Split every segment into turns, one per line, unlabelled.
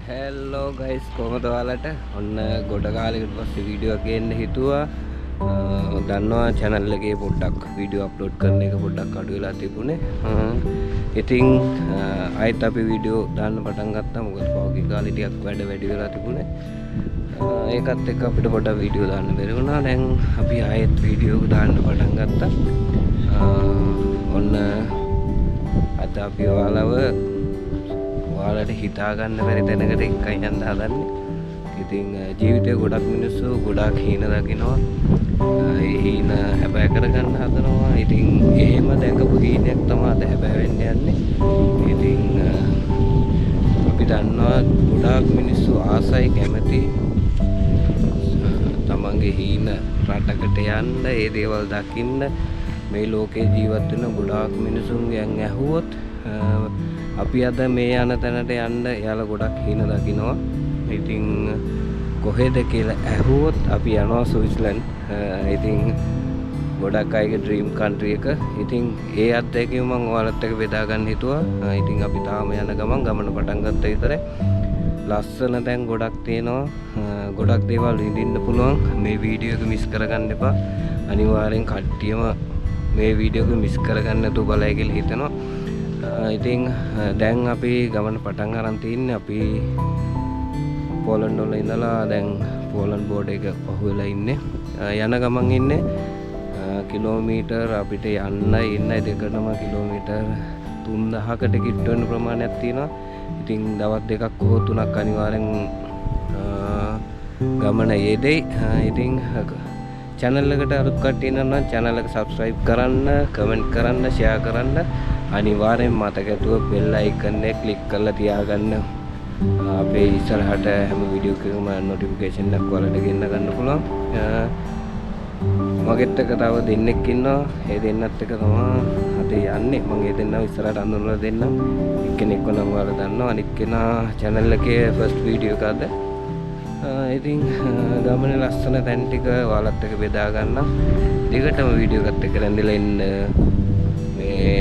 හෙල්ලෝ guys කොහොමද ඔයාලට ඔන්න ගොඩ කාලයකට පස්සේ වීඩියෝ එකක් ගේන්න හිතුවා. දන්නවා channel එකේ පොඩ්ඩක් වීඩියෝ අප්ලෝඩ් කරන එක පොඩ්ඩක් අඩු වෙලා තිබුණේ. ඉතින් ආයෙත් අපි වීඩියෝ දාන්න පටන් ගත්තා. මොකද පහුගිය කාලේ ටිකක් වැඩි වෙලා තිබුණේ. ඒකත් එක්ක අපිට පොඩ්ඩක් වීඩියෝ දාන්න බැරි වුණා. දැන් අපි ආයෙත් වීඩියෝ දාන්න පටන් ගත්තා. ඔන්න අද අපි ඔයාලට හිතා ගන්න බැරි තැනකට එකයි යන්න හදන්නේ. ඉතින් ජීවිතේ ගොඩක් මිනිස්සු ගොඩක් හීන දකිනවා. ඒ හීන හැබෑ කරගන්න හදනවා. ඉතින් එහෙම දැකපු හීනයක් තමයි අද හැබෑ වෙන්න යන්නේ. ඉතින් අපි දන්නවා ගොඩක් මිනිස්සු ආසයි කැමති තමන්ගේ හීන රටකට යන්න, ඒ දේවල් දකින්න. මේ ලෝකේ ජීවත් වෙන ගොඩාක් මිනිසුන්ගෙන් ඇහුවොත් අපි අද මේ යන තැනට යන්න එයාලා ගොඩක් හීන දකිනවා. ඉතින් කොහෙද කියලා ඇහුවොත් අපි යනවා ස්විට්සර්ලන්ඩ්. ඉතින් ගොඩක් අයගේ ඩ්‍රීම් කන්ට්‍රි එක. ඉතින් ඒ අත්දැකීම මම ඔයාලත් එක්ක බෙදා ගන්න හිතුවා. ඉතින් අපි තාම යන ගමන පටන් ගත්ත විතරයි. ලස්සන තැන් ගොඩක් තියෙනවා. ගොඩක් දේවල් විඳින්න පුළුවන්. මේ වීඩියෝ එක මිස් කරගන්න එපා. අනිවාර්යෙන් කට්ටියම මේ වීඩියෝ එක මිස් කරගන්න නැතුව බලයි කියලා හිතනවා. ඉතින් දැන් අපි ගමන පටන් අරන් තින්නේ. අපි පෝලන්ඩ් වල ඉඳලා දැන් පෝලන්ඩ් බෝඩර් එක පහුවෙලා ඉන්නේ. යන ගමන් ඉන්නේ කිලෝමීටර් අපිට ඉන්නයි දෙකටම කිලෝමීටර් 3000කට කිට්ට වෙන ප්‍රමාණයක් තියෙනවා. ඉතින් දවස් දෙකක් හෝ තුනක් අනිවාර්යෙන් ගමන යෙදෙයි. ඉතින් channel එකට අලුත් කට්ටිය ඉන්නවා නම් channel එක subscribe කරන්න, comment කරන්න, share කරන්න. අනිවාර්යෙන් මතක ඇතුව bell icon එක click කරලා තියාගන්න. අපේ ඉස්සරහට හැම වීඩියෝ එකකම notification එකක් ඔයාලට ගෙන්න ගන්න පුළුවන්. මගෙත් එක තව දෙන්නෙක් ඉන්නවා. ඒ දෙන්නත් එක තමයි අද යන්නේ. මම ඒ දෙන්නව ඉස්සරහට අඳුනලා දෙන්නම්. එක්කෙනෙක්ව නම් ඔයාලා දන්නවා. අනිත් කෙනා channel එකේ first video එක අද. ඉතින් ගමනේ ලස්සන තැන් ටික ඔයාලත් එක්ක බෙදා ගන්නම්. දිගටම වීඩියෝ එකත් එක්ක රැඳිලා ඉන්න. මේ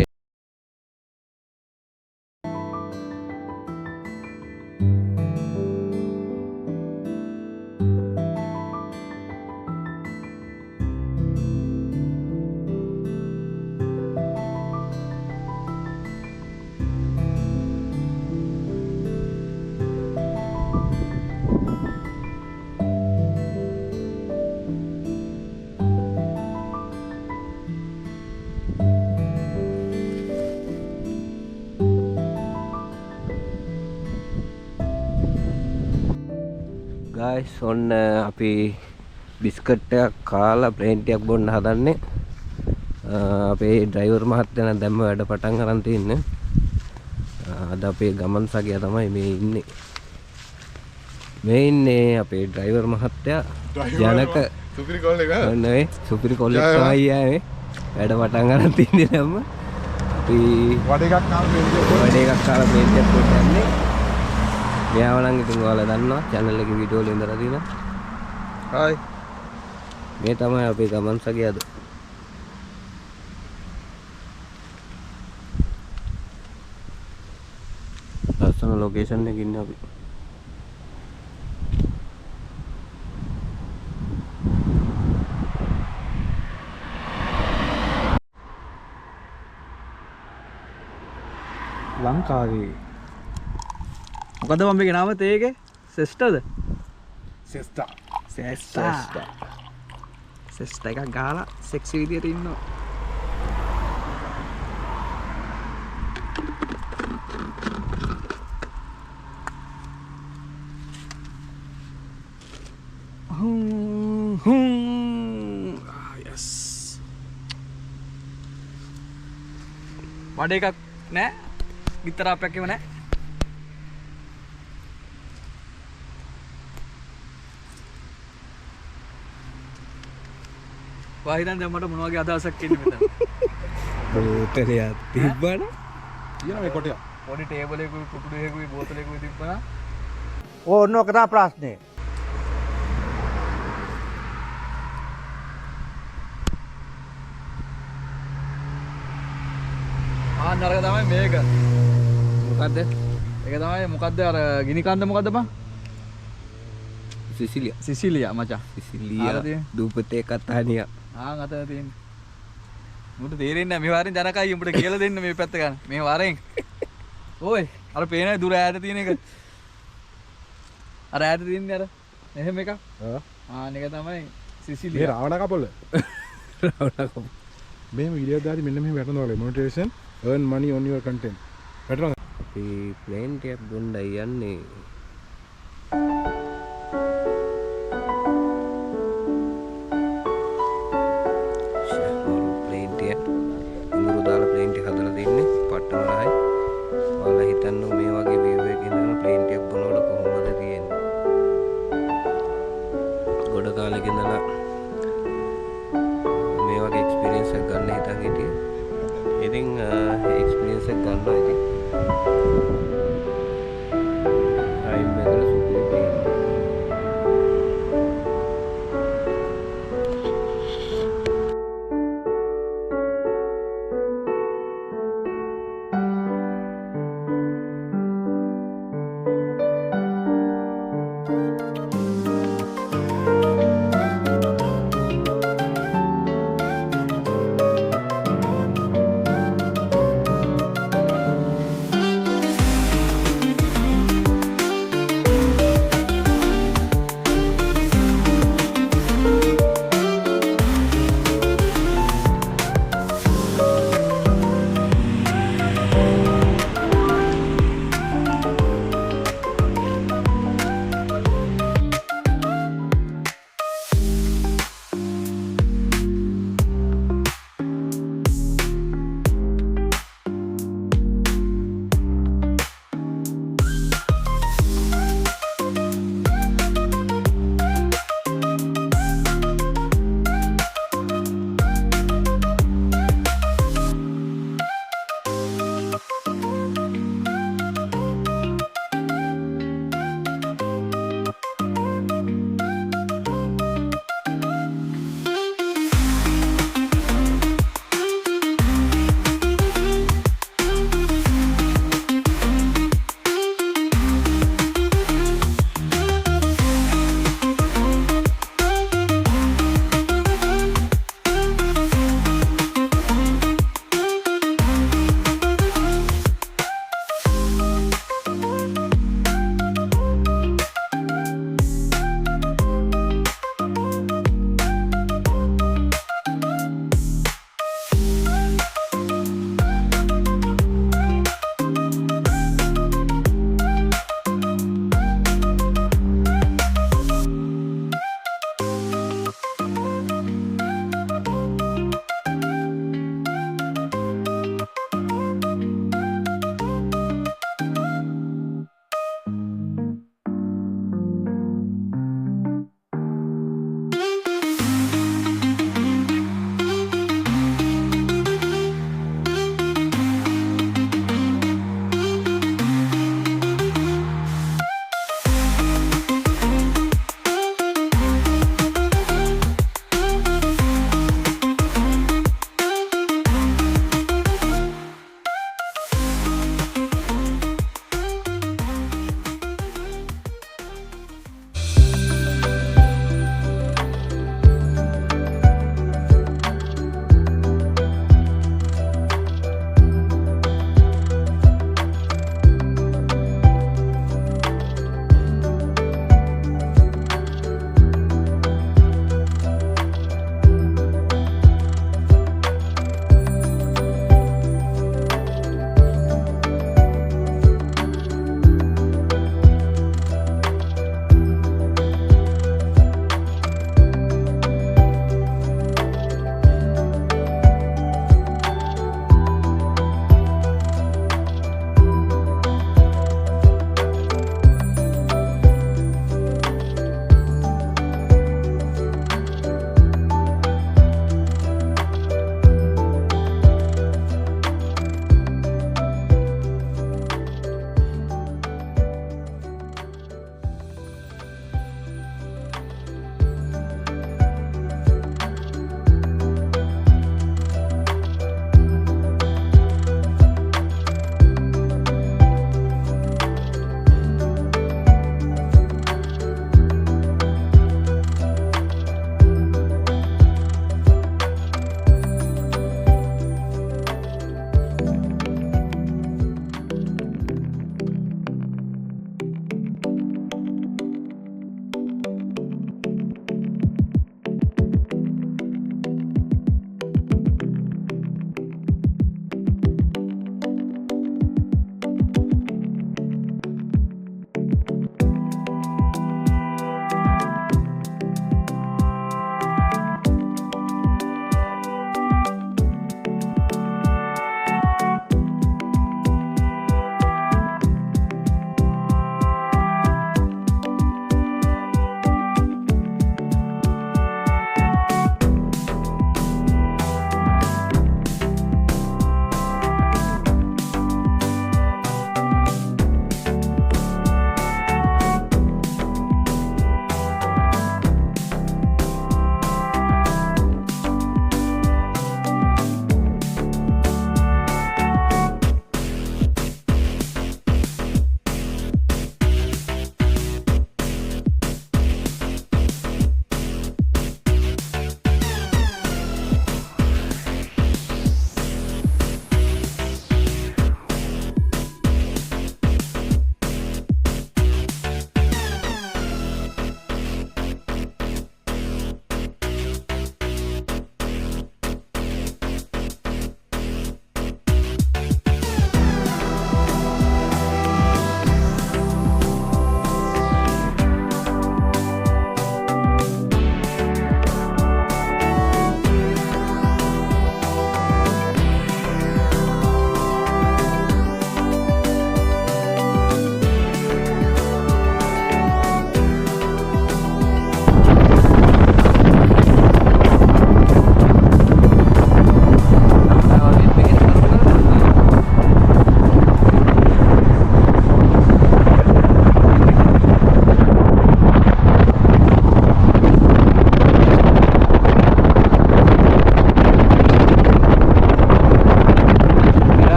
guys ඔන්න අපි බිස්කට් එකක් කාලා ප්ලේන් ටිකක් බොන්න හදන්නේ. අපේ ඩ්‍රයිවර් මහත්තයා නම් දැම්ම වැඩ පටන් අරන් තින්නේ. අද අපේ ගමන් සගයා තමයි මේ ඉන්නේ අපේ ඩ්‍රයිවර් මහත්තයා. ජනක
සුපිරි කෝල් එක
නෙවෙයි සුපිරි කෝල් එක තමයි ආවේ. වැඩ පටන් අරන් තින්නේ දැම්ම. අපි
වඩ එකක්
කාලා ප්ලේන් ටිකක් බොන්න යන්නේ. මෙයාව නම් ඉතින් ඔයාලා දන්නවා channel එකේ වීඩියෝ වල ඉඳලා තියෙනවා.
හායි.
මේ තමයි අපේ ගමන් සගයාද. ලස්සන ලොකේෂන් එකක ඉන්නේ අපි.
ලංකාවේ මොකද මම මේකේ නම තේගේ සෙස්ටද සෙස්ටා එකක් ගහලා සෙක්සි විදියට ඉන්නවා. යස් වඩ එකක් නෑ, ගිතර අපයක් එම නෑ. වාහිදන් දැන් මට මොන වගේ අදහසක් එන්නේ මෙතන?
බෝතලයක් තිබ්බන.
කියන මේ කොටිය.
පොඩි ටේබල් එකකුයි කුටුඩු එකකුයි බෝතලයකුයි තිබ්බනා.
ඕන්න ඔක තමයි ප්‍රශ්නේ.
ආ නරක තමයි මේක.
මොකද්ද?
ඒක තමයි මොකද්ද අර ගිනි කන්ද මොකද්ද බං?
සිසිලියා.
සිසිලියා මචං.
සිසිලියා
ආලා තියෙන.
දූපතේ කතානියා.
අතන තියෙන්නේ. මුට තේරෙන්නේ නැහැ මේ වාරෙන් ජනකයි උඹට කියලා දෙන්න මේ පැත්ත ගන්න. මේ වාරෙන්. ඕයි අර පේනයි දුර ඈත තියෙන එක. අර ඈත තියෙන්නේ අර එහෙම එකක්. ඒක තමයි
මේ
සිසිලියා.
රාවණ කපොල්ල.
රවණකම්.
මේ වීඩියෝ දාලා මෙන්න මෙහෙම වැටෙනවා monetisation earn money on your content. වැටෙනවා.
අපි ප්ලේන් ටිකක් බොණ්ඩයි යන්නේ. ප්ලේන් ටික ඉඟුරු දාලා ප්ලේන් ටික හදලා තින්නේ පට්ටම රහයි. ඔයාලා හිතන්න මේ වගේ view එකක ඉඳන් ප්ලේන් ටිකක් බොනකොට කොහොමද තියෙන්නේ? ගොඩ කාලෙක ඉඳලා මේ වගේ එක්ස්පීරියන්ස් එකක් ගන්න හිතන් හිටියේ. ඉතින් එක්ස්පීරියන්ස් එක ගන්නවා ඉතින්.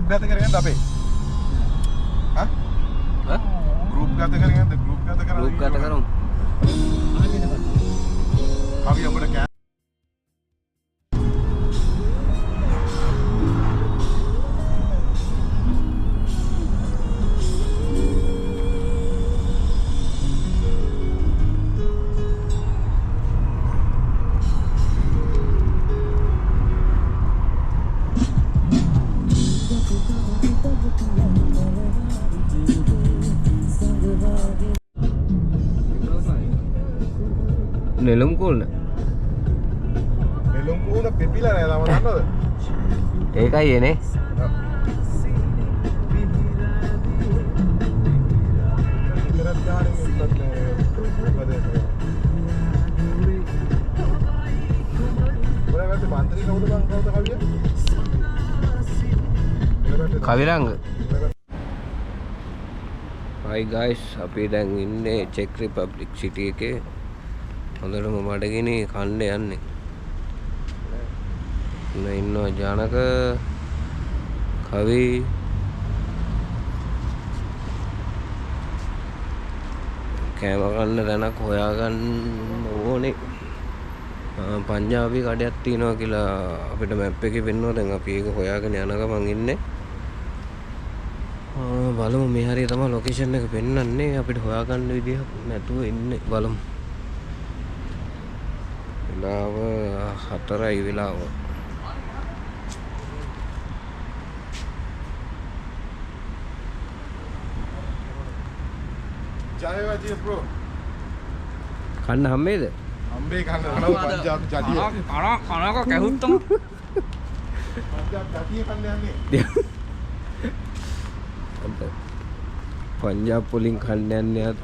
ගත කරගෙන අපේ හා ගෲප් ගත කරගෙන ගෲප් ගත කරලා
ගෲප් ගත කරමු.
අපි අපිට
නෙළුම් කුල්න.
නෙළුම් කුණ පිපිලා නෑ තාම දන්නවද?
ඒකයි එනේ.
ඉතරත් ගානේ ඉස්සත් නෑ. මොකද මන්ත්‍රී කවුද බං කවුද කවිය?
කවිරංග. Hi guys, අපි දැන් ඉන්නේ චෙක් රිපබ්ලික් සිටි එකේ. හොඳටම බඩගිනි කන්න යන්නේ. ඉන්නවා ජනක කවි කෑම කන්න තැනක් හොයාගන්න ඕනේ. පංජාබි කඩයක් තියෙනවා කියලා අපිට මැප් එකේ පෙන්වනවා. දැන් අපි ඒක හොයාගෙන යන ගමන් ඉන්නේ. බලමු මේ හරිය තමයි ලොකේෂන් එක පෙන්වන්නේ. අපිට හොයාගන්න විදිහක් නැතුව ඉන්නේ. බලමු. වෙලාව 4යි වෙලාව.
ජයවැජිය බ්‍රෝ.
කන්න හම්බේද?
අම්බේ කන්න යනවා පංජාබ් ජටිය.
කනක කැහුත්තම
පංජාබ් ජටිය කන්න යන්නේ.
පංජාබ් වලින් කන්න යන්නේ අත.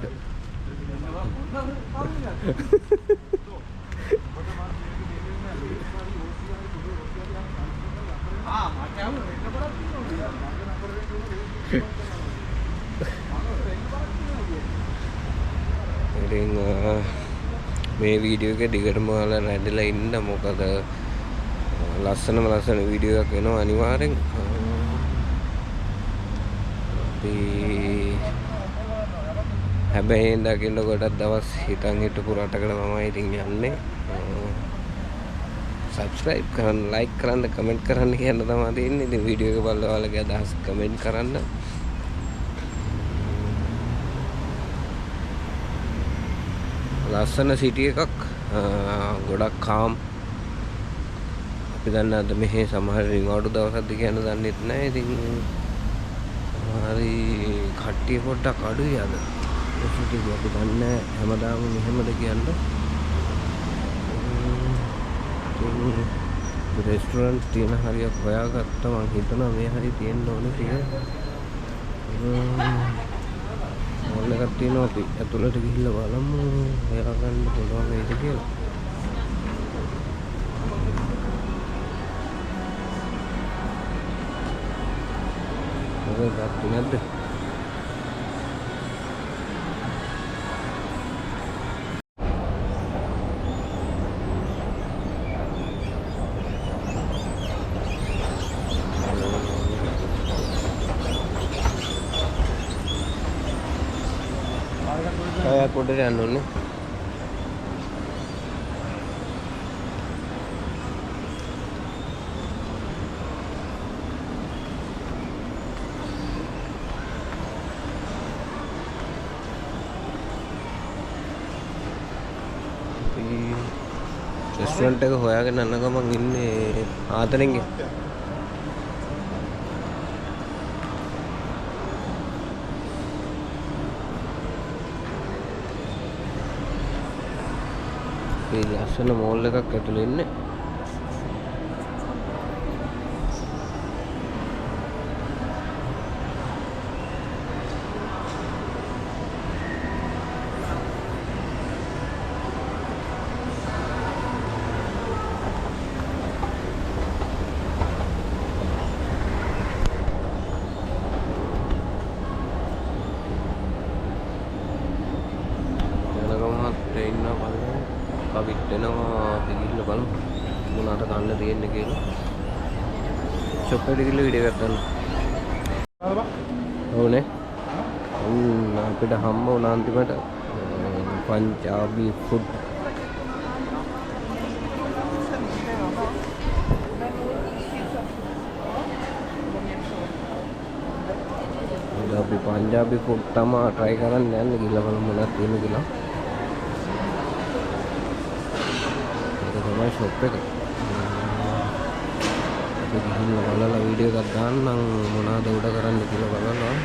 ඉතින් මේ වීඩියෝ එක දිගටම ඔයාලා රැඳිලා ඉන්න. මොකද ලස්සන වීඩියෝ එකක් වෙනවා අනිවාර්යෙන්. අපි හැබැයි දකින්න කොටත් දවස් හිතන් හිටපු රටකට තමයි ඉතින් යන්නේ. සබ්ස්ක්‍රයිබ් කරන්න, ලයික් කරන්න, කමෙන්ට් කරන්න කියන්න තමයි තියෙන්නේ. ඉතින් වීඩියෝ එක බලලා ඔයාලගේ අදහස් කමෙන්ට් කරන්න. ලස්සන සිටි එකක්. ගොඩක් කාම්. අපි දන්න අද මෙහි සමහර රින්ගවඩු දවසක්ද කියන්න දන්නෙත් නැහැ. ඉතින් හරි කට්ටිය පොඩ්ඩක් අඩුයි අද. අපි දන්නේ හැමදාම මෙහෙමද කියන්න. රෙස්ටුරන්ට් තියෙන හරියක් හොයාගත්තා. මං හිතනවා මේ හරිය තියෙන්න ඕනේ කියලා. මොල් එකක් තියෙනවා. අපි ඇතුළට ගිහිල්ලා බලමු හොයාගන්න පුළුවන් වේද කියලා. මොකද ගත්තේ නැද්ද? kayak udah anu nih. Restaurant එක හොයාගෙන යන ගමන් ඉන්නේ ආතනෙන් ගියා. මේ ලස්සන මෝල් එකක් ඇතුළේ ඉන්නේ. කවිත් වෙනවා. අපි ගිහිල්ලා බලමු මොනවාට කන්න තියෙන්නේ කියලා. ෂොප් එකට ගිහිල්ලා වීඩියෝ එකක් ගන්න. ඕනේ අපිට හම්බ වුණ අන්තිමට පංජාබි ෆුඩ් අපි පංජාබි ෆුඩ් තමයි try කරන්න යන්නේ ගිහලා බලමු මොනවද තියෙන්නේ කියලා. ඒක තමයි ෂොප් එක. අපි ගිහිල්ලා බලලා වීඩියෝ එකක් දාන්නම් මොනවද උඩ කරන්න කියලා බලනවා.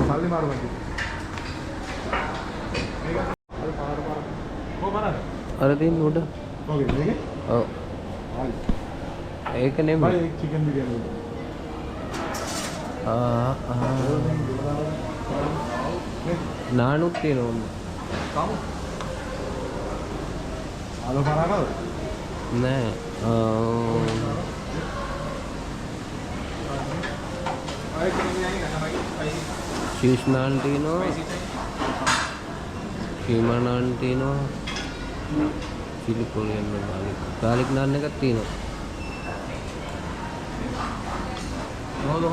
සල්ලි මාරු මැදි.
අර තියෙන උඩ.
ඔගේ මේකේ?
ඔව්. ඒක නෙමෙයි.
බයි චිකන් බිරියානි.
නානුත් තියෙනවා.
කමු. ආලෝ පාරකද?
නෑ. චීස් නාන් තියෙනවා. කීමා නාන් තියෙනවා. චිලි කොරියන් ගාලික් නාන් එකක් තියෙනවා.
හොඳ.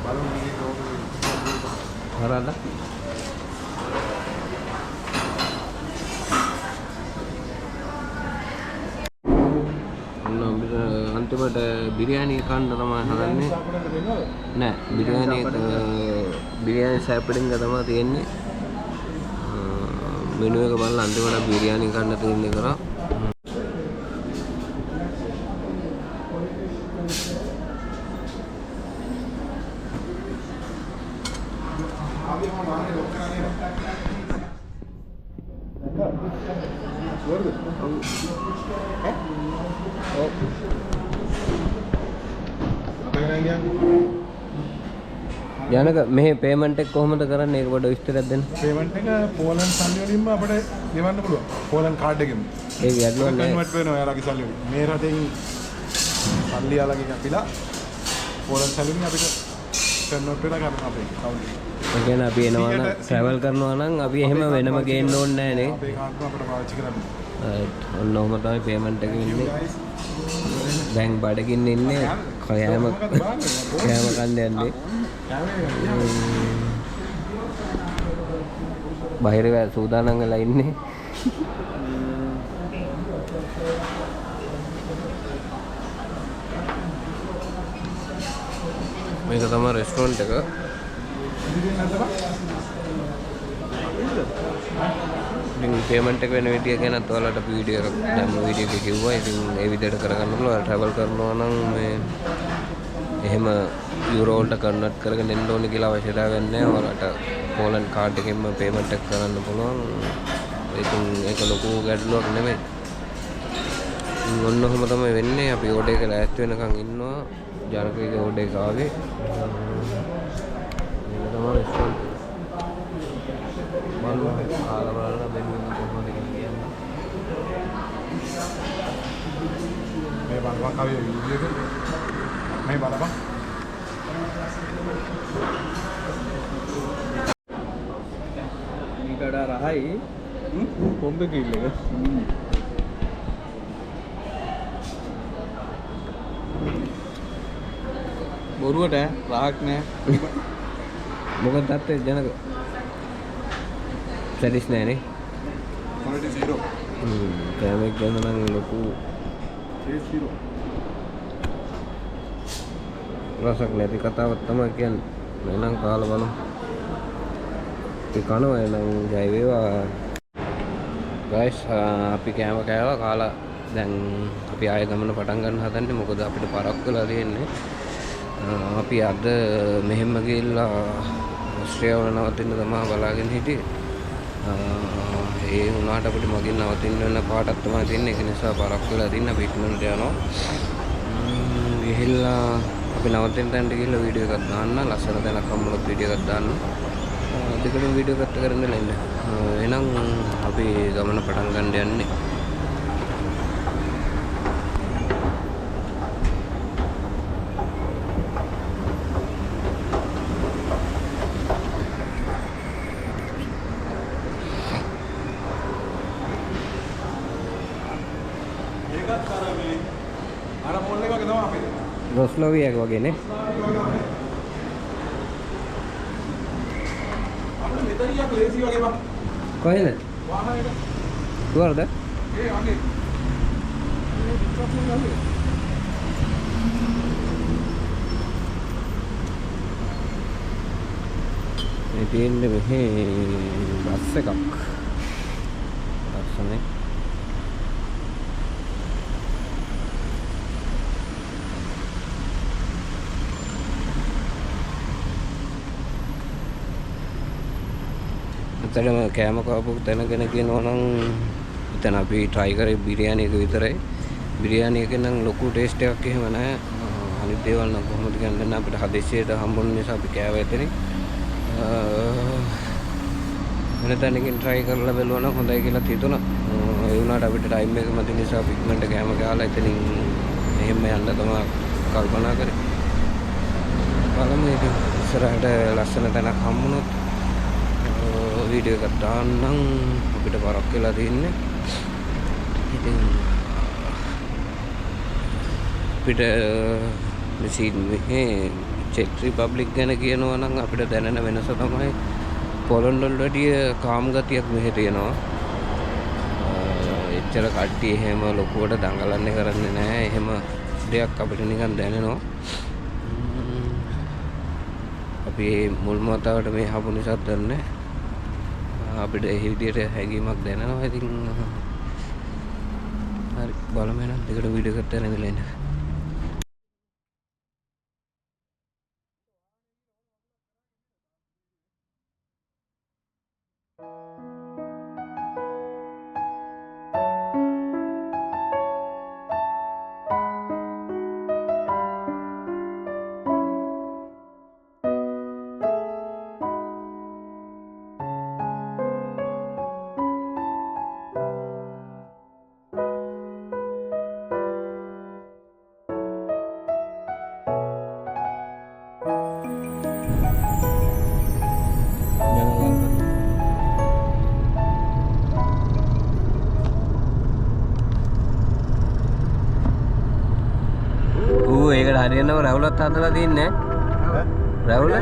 බලමු මේක
හරහාද? අන්තිමට බිරියානි කන්න තමයි හදන්නේ. නෑ බිරියානි සැපඩින්ග තමයි තියෙන්නේ. මෙනු එක බලලා අන්තිමට බිරියානි කන්න තියෙන්නේ කරා. ජනක මෙහි පේමන්ට් එක කොහොමද කරන්නේ? ඒක පොඩ්ඩ විස්තරයක් දෙන්න.
පේමන්ට් එක පෝලන් සල්ලි වලින්ම අපිට ගෙවන්න පුළුවන්. පෝලන් කාඩ් එකෙන්.
ඒක යඩුවක් නෑ.
කන්වර්ට් වෙනවා එයාලගේ සල්ලි වලින්. මේ රටෙන් සල්ලි යාලගේ කපිලා පෝලන් සල්ලි වලින් අපිට කන්වර්ට් වෙලා ගන්න අපේ කවුන්ට් එක.
ඒ කියන්නේ අපි එනවා නම් ට්‍රැවල් කරනවා නම් අපි එහෙම වෙනම ගේන්න ඕනේ නෑ නේ.
අපේ කාඩ් එක අපිට පාවිච්චි කරන්න.
ඔන්න ඔහම තමයි පේමන්ට් එක ඉන්නේ. දැන් බඩගින්න ඉන්නේ කෑම කන්න යන්නේ. බහිරව සූදානම් වෙලා ඉන්නේ. මේක තමයි රෙස්ටොරන්ට් එක. ඉතින් පේමන්ට් එක වෙන විදිය ගැනත් ඔයාලට වීඩියෝ එකක් දැම්ම වීඩියෝ එක කිව්වා. ඉතින් ඒ විදිහට කරගන්න පුළුවන්. ට්‍රැවල් කරනවා නම් මේ එහෙම යුරෝ වලට කන්වර්ට් කරගෙන එන්න ඕනේ කියලා අවශ්‍යතාවයක් නැහැ. ඔයාලට පෝලන්ඩ් කාඩ් එකෙන්ම පේමන්ට් එක කරන්න පුළුවන්. ඉතින් ඒක ලොකු ගැටලුවක් නෙමෙයි. ඔන්න ඔහොම තමයි වෙන්නේ. අපි ඕඩර් එක ලෑස්ති වෙනකන් ඉන්නවා. ජනකගේ ඕඩර් එක ආවේ. මේක තමයි රෙස්ටොරන්ට්. බලන්න ආලා බලන්න මෙන්න කොහොමද කියන්නේ.
මේ බලපන් කවිය වීඩියෝ එක. මේ බලපන්.
මේකට රහයි කොම්බ කිල්ල එක. බොරුවට රහක් නෑ.
මොකද තත්ත්වය ජනක සැරිස් නෑනේ.
quality 0.
කෑමක් ගන්න නම් ලොකු
taste 0.
රසක් නැති කතාවක් තමයි කියන්නේ. එහෙනම් කාලා බලමු. අපි කනවා එහෙනම් ජය වේවා. ගයිස් අපි කෑම කෑවා කාලා දැන් අපි ආයෙ ගමන පටන් ගන්න හදන්නේ. මොකද අපිට පරක් වෙලා තියෙන්නේ. අපි අද මෙහෙම ගිහිල්ලා ඔස්ට්‍රේලියාව නවතින්න තමයි බලාගෙන හිටියේ. ඒ වුණාට අපිට මගින් නවතින්න වෙන පාටක් තමයි තියෙන්නේ. ඒක නිසා පාරක් වෙලා තින්න අපි ඉක්මනට යනවා. ගිහිල්ලා අපි නවතින තැනට ගිහිල්ලා වීඩියෝ එකක් දාන්න. ලස්සන තැනක් හම්බුනොත් වීඩියෝ එකක් දාන්න. දෙකටම වීඩියෝ එකක් කරන්න ලෙන්න. එහෙනම් අපි ගමන පටන් ගන්න යන්නේ. රොස්ලෝවියක් වගේනේ. කොහෙද? දුවරද? මේ තියෙන්නේ මෙහි බස් එකක්. ලස්සනයි. ඇත්තටම කෑම කාපු තැනගෙන කියනවා නම් එතන අපි try කරේ බිරියානි එක විතරයි. බිරියානි එකේ නම් ලොකු ටේස්ට් එකක් එහෙම නැහැ. අනිත් දේවල් නම් කොහොමද කියන්නේ අපිට හදිස්සියට හම්බුන නිසා අපි කෑවා එතනින්. වෙන තැනකින් try කරලා බලුවා නම් හොඳයි කියලා හිතුණා. ඒ වුණාට අපිට ටයිම් එක මැද නිසා අපි ඉක්මනට කෑම කාලා එතනින් එහෙම යන්න තමයි කල්පනා කරේ. බලමු ඉතින් ඉස්සරහට ලස්සන තැනක් හම්බුනොත් වීඩියෝ එකක් දාන්නම්. අපිට පාරක් වෙලා තින්නේ. ඉතින් අපිට මෙහි චෙක් රිපබ්ලික් ගැන කියනවා නම් අපිට දැනෙන වෙනස තමයි පොලන්ඩ් වලට වැඩිය කාම් ගතියක් මෙහෙ තියෙනවා. එච්චර කට්ටිය එහෙම ලොකුවට දඟලන්නේ කරන්නේ නැහැ. එහෙම දෙයක් අපිට නිකන් දැනෙනවා. අපි මුල්ම වතාවට මේ හපු නිසා දන්නේ අපිට ඒ විදිහට හැඟීමක් දැනෙනවා. ඉතින් හරි බලමු එහෙනම් දෙකට වීඩියෝ එකක් කරගෙන ඉඳලා ඉන්න. ඒකට හරියනව රැවුලත් හදලා තින්නේ රැවුල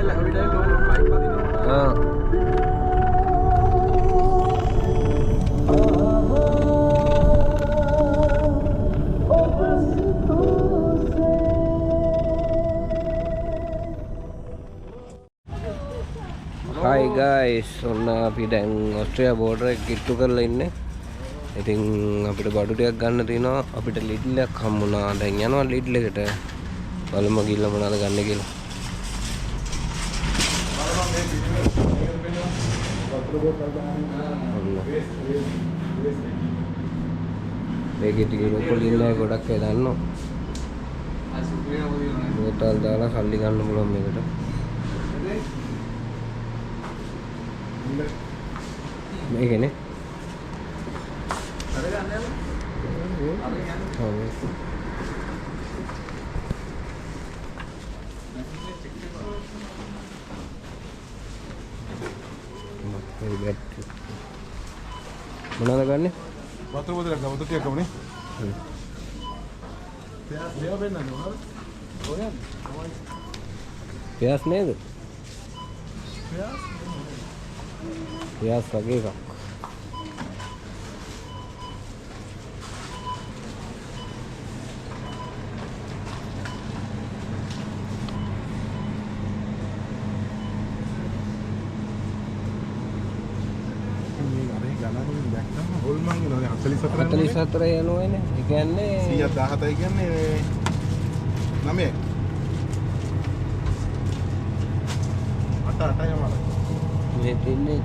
Hi guys, ඔන්න අපි දැන් ඔස්ට්‍රේලියා බෝඩර් එක කිට්ටු කරලා ඉන්නේ. ඉතින් අපිට බඩු ටිකක් ගන්න තියෙනවා. අපිට ලිඩ්ල් එකක් හම්බුණා. දැන් යනවා ලිඩ්ල් එකට. බලමු ගිහලා මොනවද ගන්න කියලා. මේකේ තියෙන පොලින්න ගොඩක් ඒ දන්නවා. බෝතල් දාලා සල්ලි ගන්න පුළුවන් මේකට. මේකනේ මොනවද ගන්නෙ?
වතුර බෝතලයක් ගමු ටිකක් ගමුනේ. පෑස් මේව වෙන්නද මොනවද? ඔයන්.
පෑස් නේද?
පෑස්.
පෑස් වගේ එකක්.
හොල්මන් වෙනවා 44
44 යනවනේ. ඒ කියන්නේ
117යි කියන්නේ 9යි. 8යි මාරයි.
මේ තින්නේ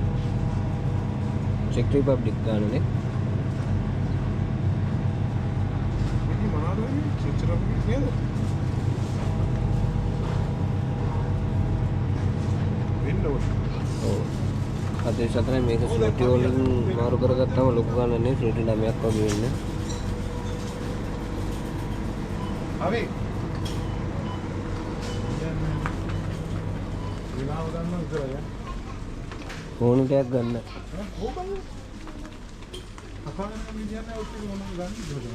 චෙක් රිපබ්ලික් ගානනේ.
මේක මොනවද වෙන්නේ? චෙක් නේද? වින්ඩෝස්.
ඔව්. අදේ සතරේ මේක ස්ලොටි වලින් මාරු කරගත්තාම ලොකු ගන්න නේ ස්ලොටි 9ක් වගේ වෙන්නේ.
හරි. විලාව ගන්න විතරයි.
ෆෝන් එකක් ගන්න.
ඕකනේ. අපාගෙන විදියන්නේ ඔච්චර මොනවද ගන්න ඉන්නවද?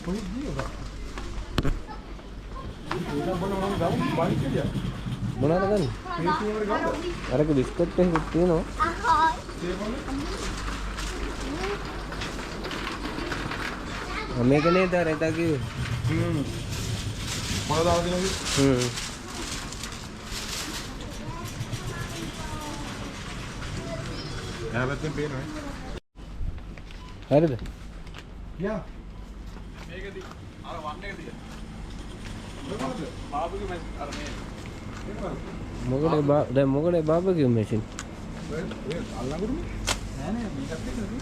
කොහෙද ගියද? ඒක බලන්න ගමු බයික් එක.
මොනවද ගන්න?
මේක වල ගන්න.
අරක බිස්කට් එකක් තියෙනවා. මේක නේද අර එදා කිව්වේ?
මොනවද දාලා දෙනවද? හැබැයි පේනවා.
හරිද?
යා.
මේකදී අර වන්නේ දිය.
මොකද?
බාබුගේ මැස් අර මේ
දැන් මොකද බාබකියු මැෂින්?
ඒ අල්ලගුරුනේ.
නෑ නෑ මේකත් එක්ක නෙමෙයි.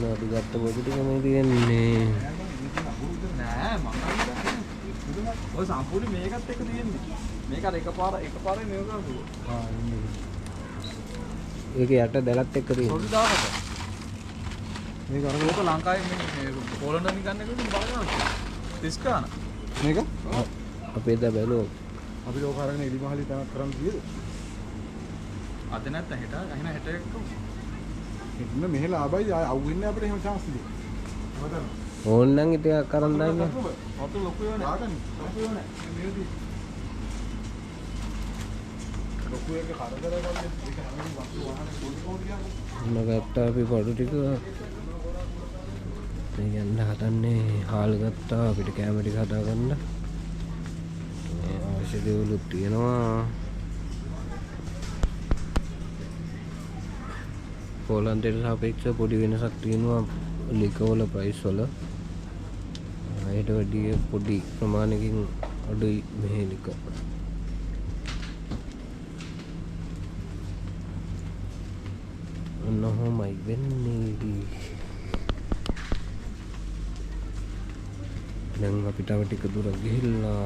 නෝඩි ගත්ත පොඩි ටික මේ තියෙන්නේ.
නෑ මම ඔය සම්පූර්ණ මේකත් එක්ක තියෙන්නේ. මේක අර එකපාරේ නෙව ගන්නවා.
ඒක යට දැලත් එක්ක තියෙන්නේ.
පොඩි දාකට. මේක අර ලෝක ලංකාවේ මේ පොලන්ඩ් ගන්න එකද බලනවා. 30 ගන්න.
මේක
අපේ දා බැලුවා.
අපි ලෝක අරගෙන එලිමහලි තනක් කරන් ගියද?
අද නැත්නම් හෙට අහින හෙට එක්ක.
එන්න මෙහෙලා ආබයි ආය අවුන්නේ අපිට එහෙම chance දෙන්න. හවදන.
ඕන්නම් ඉතින් කරන් දාන්න.
ඔතන ලොකු වෙන්නේ.
ආගන්න. ලොකු වෙන්නේ. මේදී. ලොකු එක කරදර කරන්නේ ඒක හැමෝම වස්තු වාහනේ පොඩි පොඩි කියන්නේ.
ගත්තා අපි පඩු ටික. මේ යන්න හදන්නේ හාල් ගත්තා අපිට කැම ටික හදා ගන්න. මේ අවශ්‍ය දේවලුත් තියෙනවා. පෝලන්තයට සාපේක්ෂව පොඩි වෙනසක් තියෙනවා ලිකවල ප්‍රයිස් වල. ඒට වැඩිය පොඩි ප්‍රමාණයකින් අඩුයි මෙහි ලික. ඔන්නෝමයි වෙන්නේ. දැන් අපි තව ටික දුරක් ගිහිල්ලා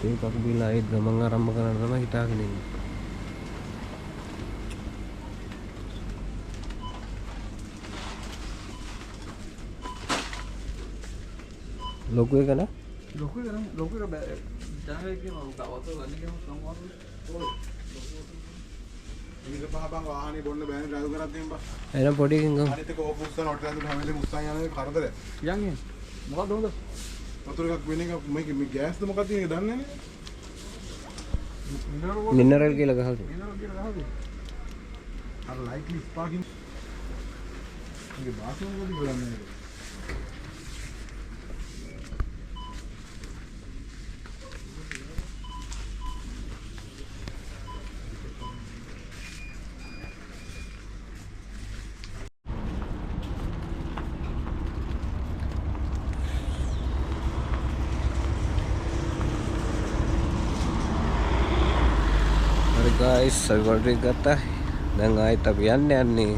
ඒකක් බීලා ඒ ගමන් ආරම්භ කරන්න තමයි හිතාගෙන ඉන්නේ. ලොකු එක නේ?
ලොකු එක ජනරේ කියන වතු ගන්න ගියම සම්මාන ඕයි.
මේක පහපන් වාහනේ බොන්න බෑනේ ඩ්‍රයිව් කරත් දෙන්න බා.
එහෙනම් පොඩි එකකින් ගමු.
අනිත් එක ඕක උස්සන හොට් එකෙන් හැමදේම උස්සන් යන්නේ කරදරයක්.
යන්නේ. මොකක්ද හොඳ?
වතුර එකක් වෙන එක මේක මේ ගෑස්ද මොකක්ද කියන්නේ දන්නේ නැහැ.
මිනරල් කියලා ගහලා
අර ලයිට්ලි ස්පාකින් මේක බාස්මන් වලදී බලන්නේ.
guys, අපි වටේ ගත්තා. දැන් ආයෙත් අපි යන්නේ.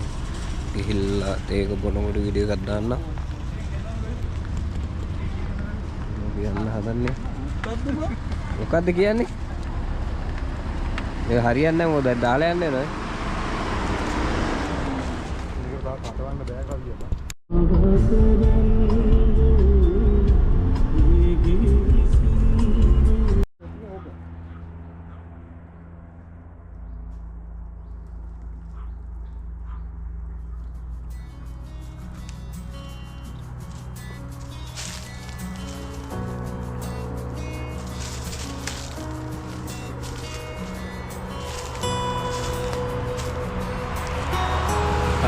ගිහිල්ලා ඒක බොනකොට වීඩියෝ එකක් දාන්න. අපි යන්න හදන්නේ. මොකද්ද කියන්නේ? ඒක හරියන්නේ නැහැ මොකද දාලා යන්නේ නේද?
මේක තා පටවන්න බෑ කවියද?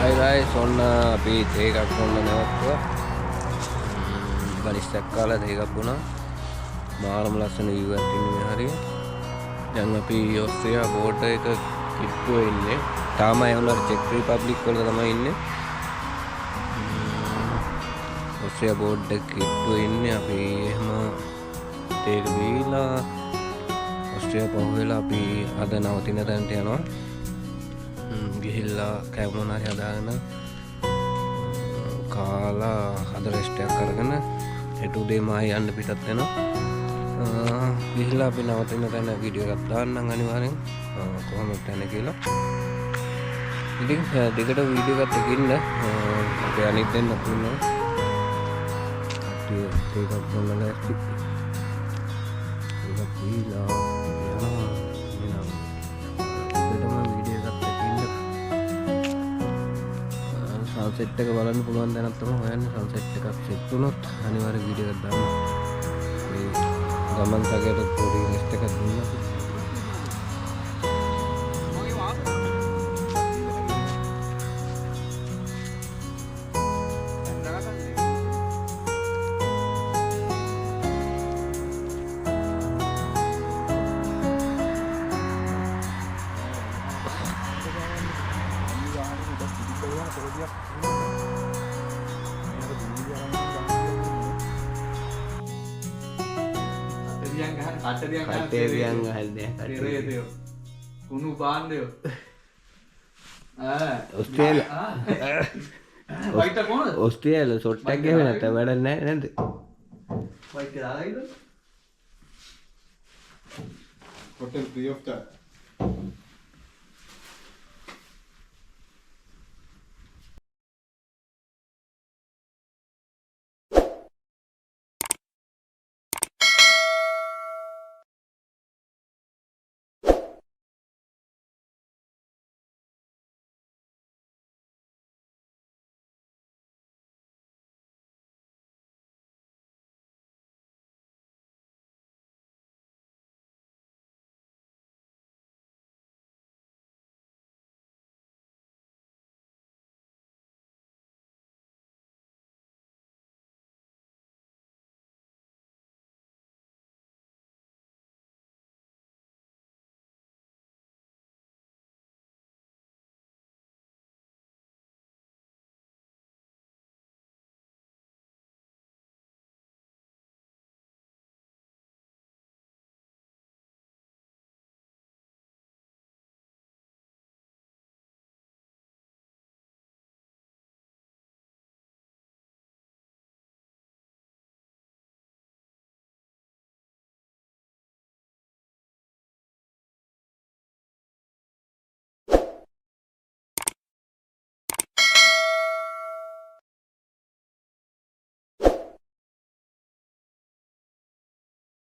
Hi guys, ඔන්න අපි තේ එකක් බොන්න නැවතුවා. බරිස්ටක් කාලා තේ එකක් බොනා. මාරම ලස්සන view එකක් ඉන්නේ මේ හරිය. දැන් අපි ඔස්ට්‍රේලියා බෝඩර් එක කිට්ටුවේ ඉන්නේ. තාම අය උනාර චෙක් රිපබ්ලික් වල තමයි ඉන්නේ. ඔස්ට්‍රේලියා බෝඩර් එක කිට්ටුවේ ඉන්නේ. අපි එහෙම තේ එක බීලා රාත්‍රිය පහුවෙලා අපි අද නවතින තැනට යනවා. ගිහිල්ලා කැවුමනාරි හදාගෙන කාලා අද රෙස්ටයක් කරගෙන හෙට උදේ මායි යන්න පිටත් වෙනවා. ගිහිල්ලා අපි නවතින තැන වීඩියෝ එකක් දාන්නම් අනිවාර්යෙන් කොහොමද යන්නේ කියලා. ඉතින් දෙකට වීඩියෝ එකත් එකින්න අපේ අනිත් දෙන්න පුන්නා ඒකක් බොන්න ලෑස්ති ඒක පීලා යනවා එනම් දෙටම වීඩියෝ එකත් එකින්න සන්සෙට් එක බලන්න පුළුවන් දැනක් තමයි හොයන්නේ. සන්සෙට් එකක් සෙට් වුණොත් අනිවාර්යෙන් වීඩියෝ එකක් දාන්න. මේ ගමන් සගයට පොඩි රෙස්ට් එකක් දුන්නා. කටේරියන් ගහන්නේ
කටේරියෝ කුණු පාන්දයෝ
ඔස්ට්‍රේලියාවේ සොට්ටක් ගහුවේ නැත්නම් වැඩක් නැහැ නේද?
වයිට් දාලා ඉන්න
hotel free of charge